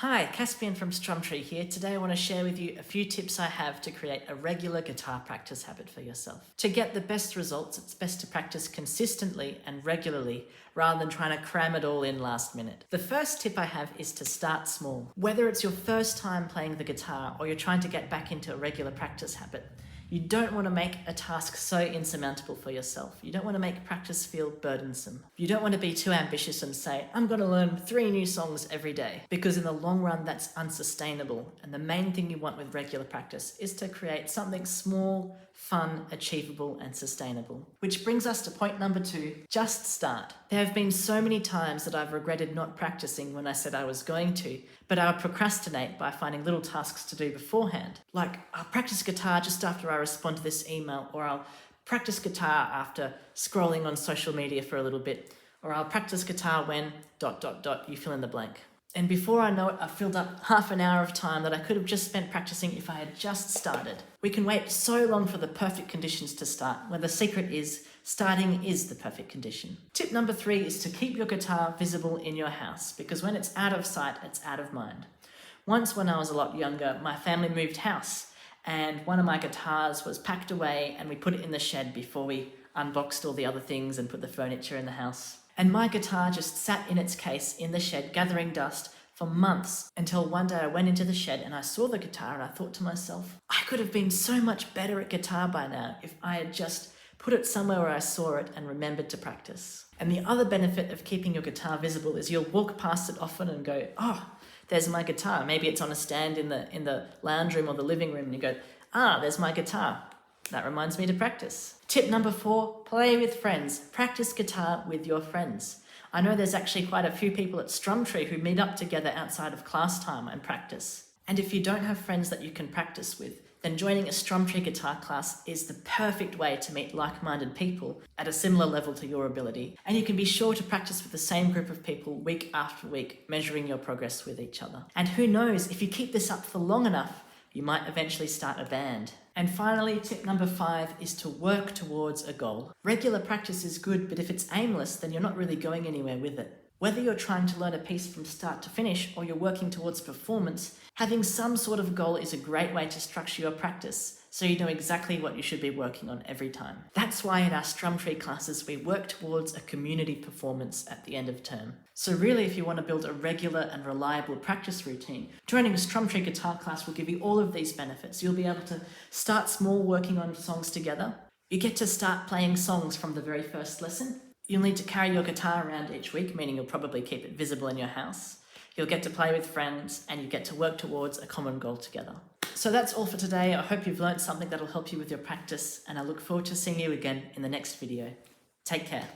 Hi, Caspian from Strumtree here. Today I want to share with you a few tips I have to create a regular guitar practice habit for yourself. To get the best results, it's best to practice consistently and regularly rather than trying to cram it all in last minute. The first tip I have is to start small. Whether it's your first time playing the guitar or you're trying to get back into a regular practice habit, you don't want to make a task so insurmountable for yourself. You don't want to make practice feel burdensome. You don't want to be too ambitious and say, I'm going to learn 3 new songs every day, because in the long run that's unsustainable. And the main thing you want with regular practice is to create something small, fun, achievable, and sustainable. Which brings us to point number 2, just start. There have been so many times that I've regretted not practicing when I said I was going to, but I would procrastinate by finding little tasks to do beforehand. Like, I'll practice guitar just after I respond to this email, or I'll practice guitar after scrolling on social media for a little bit, or I'll practice guitar when ... you fill in the blank. And before I know it, I've filled up half an hour of time that I could have just spent practicing if I had just started. We can wait so long for the perfect conditions to start, when the secret is starting is the perfect condition. Tip number 3 is to keep your guitar visible in your house, because when it's out of sight, it's out of mind. Once when I was a lot younger, my family moved house, and one of my guitars was packed away and we put it in the shed before we unboxed all the other things and put the furniture in the house. And my guitar just sat in its case in the shed gathering dust for months, until one day I went into the shed and I saw the guitar and I thought to myself, I could have been so much better at guitar by now if I had just put it somewhere where I saw it and remembered to practice. And the other benefit of keeping your guitar visible is you'll walk past it often and go, oh, there's my guitar. Maybe it's on a stand in the lounge room or the living room, and you go, there's my guitar. That reminds me to practice. Tip number 4, play with friends. Practice guitar with your friends. I know there's actually quite a few people at Strumtree who meet up together outside of class time and practice. And if you don't have friends that you can practice with, then joining a Strumtree guitar class is the perfect way to meet like-minded people at a similar level to your ability. And you can be sure to practice with the same group of people week after week, measuring your progress with each other. And who knows, if you keep this up for long enough, you might eventually start a band. And finally, tip number 5 is to work towards a goal. Regular practice is good, but if it's aimless, then you're not really going anywhere with it. Whether you're trying to learn a piece from start to finish or you're working towards performance, having some sort of goal is a great way to structure your practice, so you know exactly what you should be working on every time. That's why in our Strumtree classes we work towards a community performance at the end of term. So really, if you want to build a regular and reliable practice routine, joining a Strumtree guitar class will give you all of these benefits. You'll be able to start small, working on songs together. You get to start playing songs from the very first lesson. You'll need to carry your guitar around each week, meaning you'll probably keep it visible in your house. You'll get to play with friends, and you get to work towards a common goal together. So that's all for today. I hope you've learned something that'll help you with your practice, and I look forward to seeing you again in the next video. Take care.